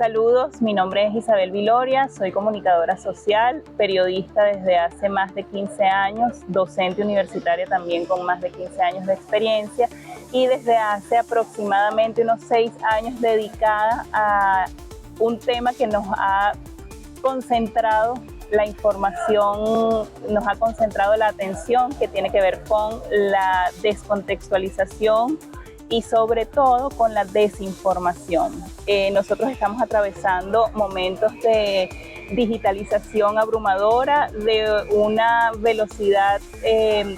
Saludos, mi nombre es Isabel Viloria, soy comunicadora social, periodista desde hace más de 15 años, docente universitaria también con más de 15 años de experiencia y desde hace aproximadamente unos 6 años dedicada a un tema que nos ha concentrado la información, nos ha concentrado la atención, que tiene que ver con la descontextualización y sobre todo con la desinformación. Nosotros estamos atravesando momentos de digitalización abrumadora, de una velocidad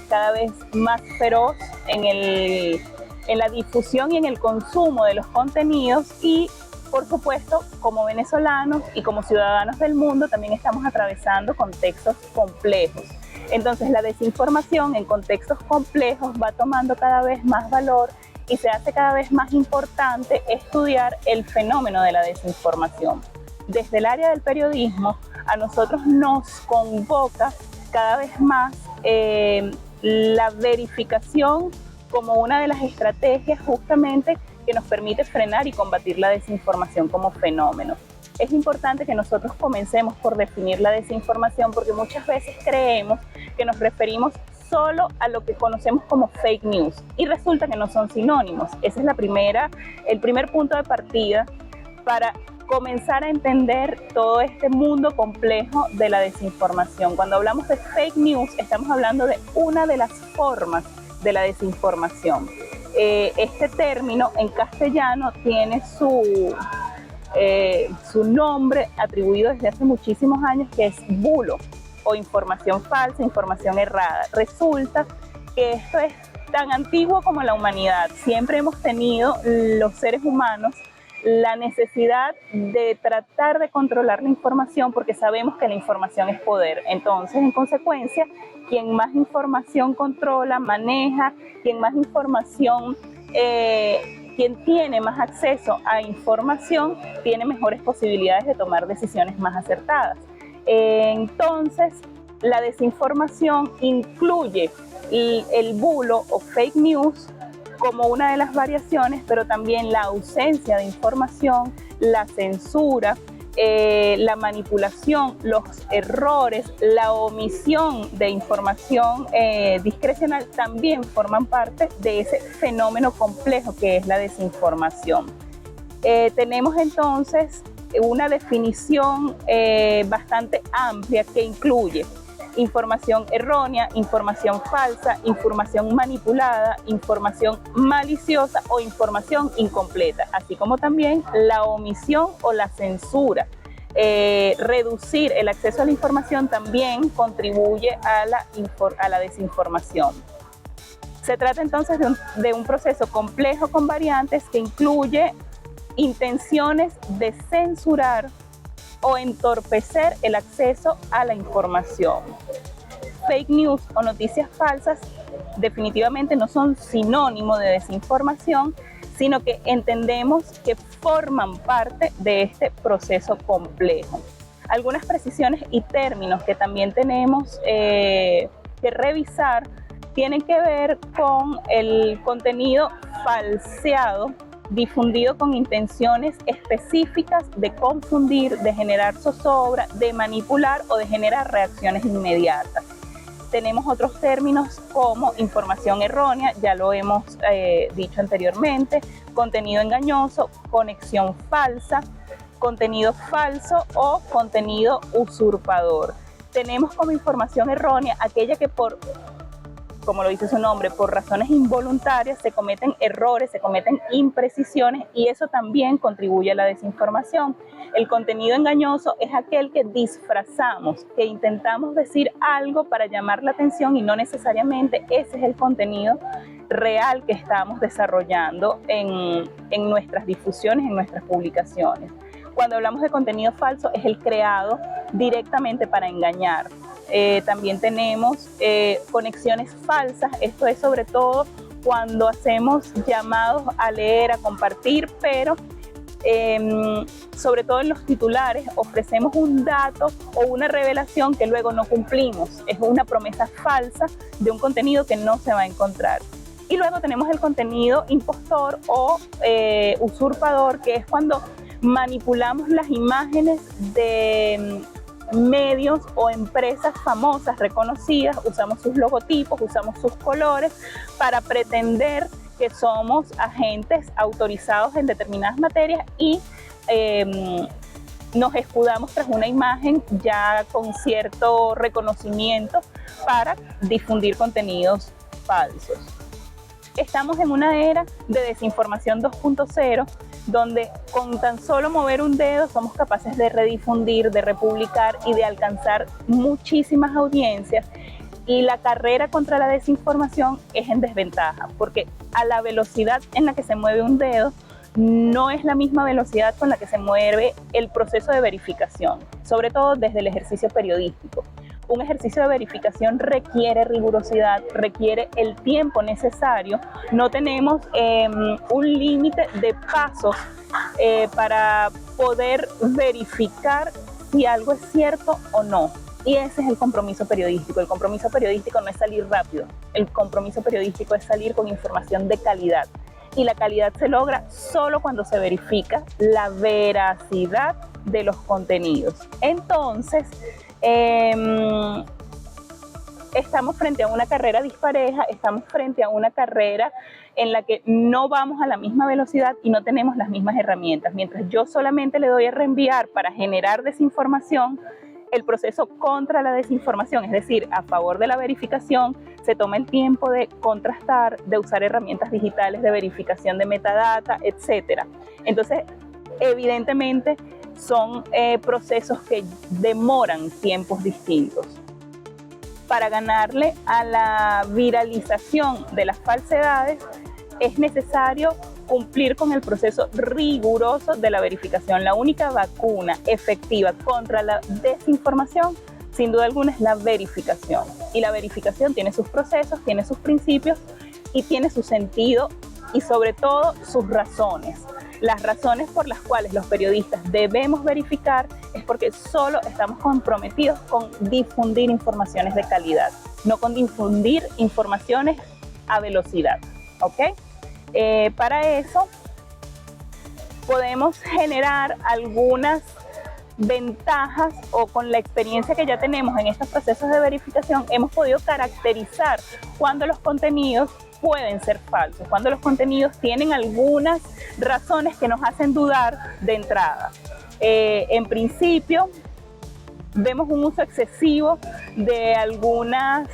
cada vez más feroz en la difusión y en el consumo de los contenidos y, por supuesto, como venezolanos y como ciudadanos del mundo también estamos atravesando contextos complejos. Entonces la desinformación en contextos complejos va tomando cada vez más valor y se hace cada vez más importante estudiar el fenómeno de la desinformación. Desde el área del periodismo, a nosotros nos convoca cada vez más la verificación como una de las estrategias justamente que nos permite frenar y combatir la desinformación como fenómeno. Es importante que nosotros comencemos por definir la desinformación porque muchas veces creemos que nos referimos solo a lo que conocemos como fake news y resulta que no son sinónimos. Ese es el primer punto de partida para comenzar a entender todo este mundo complejo de la desinformación. Cuando hablamos de fake news, estamos hablando de una de las formas de la desinformación. Este término en castellano tiene su nombre atribuido desde hace muchísimos años, que es bulo o información falsa, información errada. Resulta que esto es tan antiguo como la humanidad. Siempre hemos tenido los seres humanos la necesidad de tratar de controlar la información porque sabemos que la información es poder. Entonces, en consecuencia, quien más información controla, maneja, quien más información, quien tiene más acceso a información, tiene mejores posibilidades de tomar decisiones más acertadas. Entonces, la desinformación incluye el bulo o fake news como una de las variaciones, pero también la ausencia de información, la censura, la manipulación, los errores, la omisión de información discrecional también forman parte de ese fenómeno complejo que es la desinformación. Tenemos entonces una definición bastante amplia que incluye información errónea, información falsa, información manipulada, información maliciosa o información incompleta, así como también la omisión o la censura. Reducir el acceso a la información también contribuye a la desinformación. Se trata entonces de un proceso complejo con variantes que incluye intenciones de censurar o entorpecer el acceso a la información. Fake news o noticias falsas definitivamente no son sinónimo de desinformación, sino que entendemos que forman parte de este proceso complejo. Algunas precisiones y términos que también tenemos que revisar tienen que ver con el contenido falseado difundido con intenciones específicas de confundir, de generar zozobra, de manipular o de generar reacciones inmediatas. Tenemos otros términos como información errónea, ya lo hemos dicho anteriormente, contenido engañoso, conexión falsa, contenido falso o contenido usurpador. Tenemos como información errónea aquella que como lo dice su nombre, por razones involuntarias se cometen errores, se cometen imprecisiones y eso también contribuye a la desinformación. El contenido engañoso es aquel que disfrazamos, que intentamos decir algo para llamar la atención y no necesariamente ese es el contenido real que estamos desarrollando en nuestras difusiones, en nuestras publicaciones. Cuando hablamos de contenido falso es el creado directamente para engañar. También tenemos conexiones falsas, esto es sobre todo cuando hacemos llamados a leer, a compartir, pero sobre todo en los titulares ofrecemos un dato o una revelación que luego no cumplimos, es una promesa falsa de un contenido que no se va a encontrar. Y luego tenemos el contenido impostor o usurpador, que es cuando manipulamos las imágenes de medios o empresas famosas, reconocidas, usamos sus logotipos, usamos sus colores para pretender que somos agentes autorizados en determinadas materias y nos escudamos tras una imagen ya con cierto reconocimiento para difundir contenidos falsos. Estamos en una era de desinformación 2.0, donde con tan solo mover un dedo somos capaces de redifundir, de republicar y de alcanzar muchísimas audiencias. Y la carrera contra la desinformación es en desventaja, porque a la velocidad en la que se mueve un dedo, no es la misma velocidad con la que se mueve el proceso de verificación, sobre todo desde el ejercicio periodístico. Un ejercicio de verificación requiere rigurosidad, requiere el tiempo necesario. No tenemos un límite de pasos para poder verificar si algo es cierto o no. Y ese es el compromiso periodístico. El compromiso periodístico no es salir rápido. El compromiso periodístico es salir con información de calidad. Y la calidad se logra solo cuando se verifica la veracidad de los contenidos. Entonces, estamos frente a una carrera dispareja, estamos frente a una carrera en la que no vamos a la misma velocidad y no tenemos las mismas herramientas. Mientras yo solamente le doy a reenviar para generar desinformación, el proceso contra la desinformación, es decir, a favor de la verificación, se toma el tiempo de contrastar, de usar herramientas digitales de verificación de metadata, etc. Entonces, evidentemente, son procesos que demoran tiempos distintos. Para ganarle a la viralización de las falsedades, es necesario cumplir con el proceso riguroso de la verificación. La única vacuna efectiva contra la desinformación, sin duda alguna, es la verificación. Y la verificación tiene sus procesos, tiene sus principios y tiene su sentido y sobre todo sus razones. Las razones por las cuales los periodistas debemos verificar es porque solo estamos comprometidos con difundir informaciones de calidad, no con difundir informaciones a velocidad, ¿ok? Para eso podemos generar algunas ventajas o con la experiencia que ya tenemos en estos procesos de verificación hemos podido caracterizar cuando los contenidos pueden ser falsos, cuando los contenidos tienen algunas razones que nos hacen dudar de entrada. En principio, vemos un uso excesivo de algunas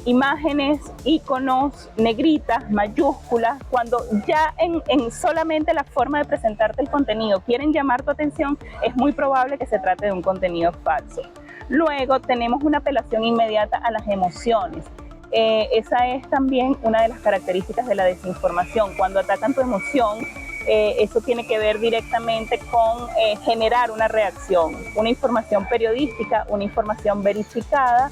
imágenes, iconos, negritas, mayúsculas, cuando ya en solamente la forma de presentarte el contenido quieren llamar tu atención, es muy probable que se trate de un contenido falso. Luego tenemos una apelación inmediata a las emociones. Esa es también una de las características de la desinformación. Cuando atacan tu emoción, eso tiene que ver directamente con generar una reacción. Una información periodística, una información verificada,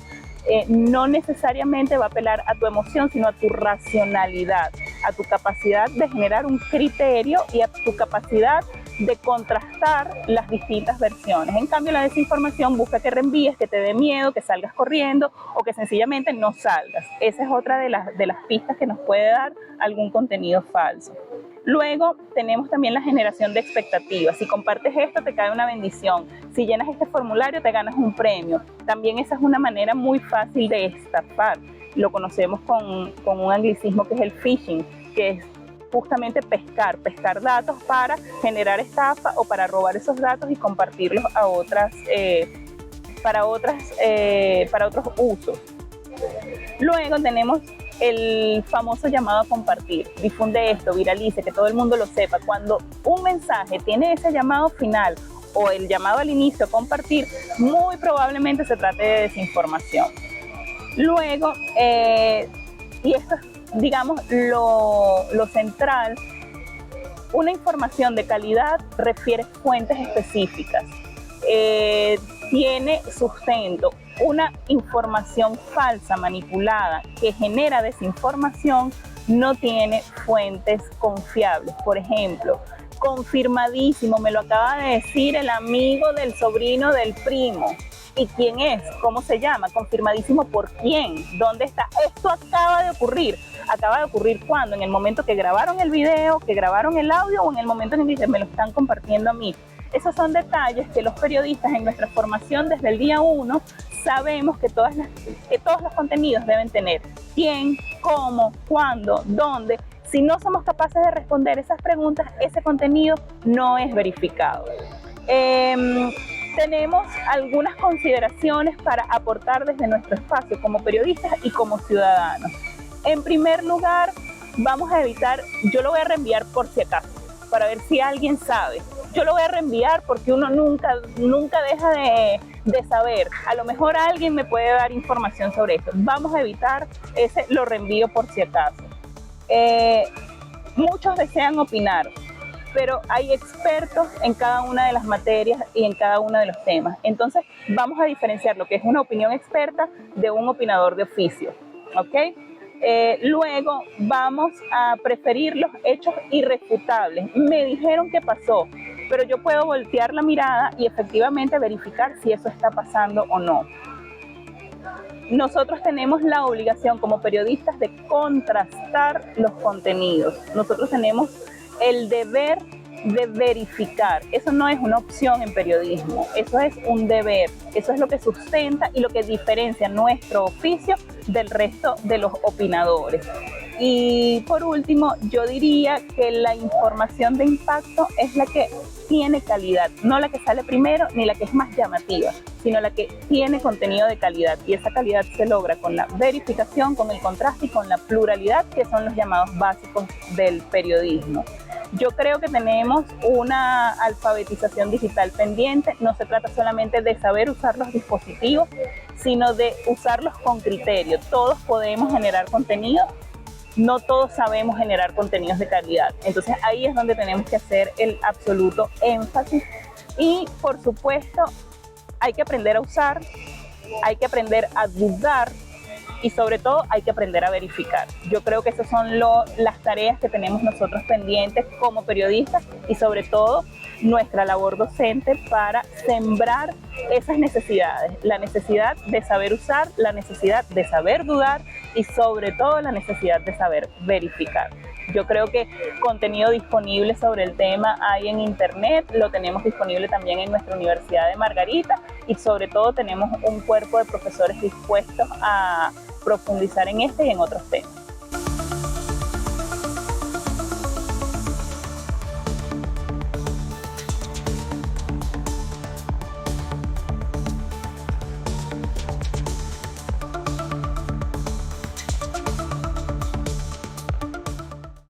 no necesariamente va a apelar a tu emoción, sino a tu racionalidad, a tu capacidad de generar un criterio y a tu capacidad de contrastar las distintas versiones. En cambio, la desinformación busca que reenvíes, que te dé miedo, que salgas corriendo o que sencillamente no salgas. Esa es otra de las pistas que nos puede dar algún contenido falso. Luego tenemos también la generación de expectativas. Si compartes esto, te cae una bendición. Si llenas este formulario, te ganas un premio. También esa es una manera muy fácil de estafar. Lo conocemos con un anglicismo que es el phishing, que es justamente pescar datos para generar estafa o para robar esos datos y compartirlos a otras, para otros usos. Luego tenemos el famoso llamado a compartir. Difunde esto, viralice, que todo el mundo lo sepa. Cuando un mensaje tiene ese llamado final o el llamado al inicio, compartir, muy probablemente se trate de desinformación. Luego, y esto es, digamos, lo central, una información de calidad refiere fuentes específicas, tiene sustento. Una información falsa, manipulada, que genera desinformación, no tiene fuentes confiables. Por ejemplo, Confirmadísimo, me lo acaba de decir el amigo del sobrino del primo. ¿Y quién es? ¿Cómo se llama? Confirmadísimo, ¿por quién? ¿Dónde está? Esto acaba de ocurrir. ¿Acaba de ocurrir cuándo? ¿En el momento que grabaron el video, que grabaron el audio o en el momento en que me lo están compartiendo a mí? Esos son detalles que los periodistas en nuestra formación desde el día 1 sabemos que todos los contenidos deben tener. ¿Quién? ¿Cómo? ¿Cuándo? ¿Dónde? Si no somos capaces de responder esas preguntas, ese contenido no es verificado. Tenemos algunas consideraciones para aportar desde nuestro espacio como periodistas y como ciudadanos. En primer lugar, vamos a evitar, yo lo voy a reenviar por si acaso, para ver si alguien sabe. Yo lo voy a reenviar porque uno nunca deja de saber. A lo mejor alguien me puede dar información sobre eso. Vamos a evitar ese lo reenvío por si acaso. Muchos desean opinar, pero hay expertos en cada una de las materias y en cada uno de los temas. Entonces, vamos a diferenciar lo que es una opinión experta de un opinador de oficio, ¿ok? Luego, vamos a preferir los hechos irrefutables. Me dijeron que pasó, pero yo puedo voltear la mirada y efectivamente verificar si eso está pasando o no. Nosotros tenemos la obligación como periodistas de contrastar los contenidos. Nosotros tenemos el deber de verificar. Eso no es una opción en periodismo, eso es un deber. Eso es lo que sustenta y lo que diferencia nuestro oficio del resto de los opinadores. Y por último, yo diría que la información de impacto es la que tiene calidad, no la que sale primero ni la que es más llamativa, sino la que tiene contenido de calidad. Y esa calidad se logra con la verificación, con el contraste y con la pluralidad, que son los llamados básicos del periodismo. Yo creo que tenemos una alfabetización digital pendiente. No se trata solamente de saber usar los dispositivos, sino de usarlos con criterio. Todos podemos generar contenido, no todos sabemos generar contenidos de calidad. Entonces ahí es donde tenemos que hacer el absoluto énfasis. Y por supuesto, hay que aprender a usar, hay que aprender a dudar y sobre todo hay que aprender a verificar. Yo creo que esas son las tareas que tenemos nosotros pendientes como periodistas y sobre todo nuestra labor docente para sembrar esas necesidades, la necesidad de saber usar, la necesidad de saber dudar y sobre todo la necesidad de saber verificar. Yo creo que contenido disponible sobre el tema hay en internet, lo tenemos disponible también en nuestra Universidad de Margarita y sobre todo tenemos un cuerpo de profesores dispuestos a profundizar en este y en otros temas.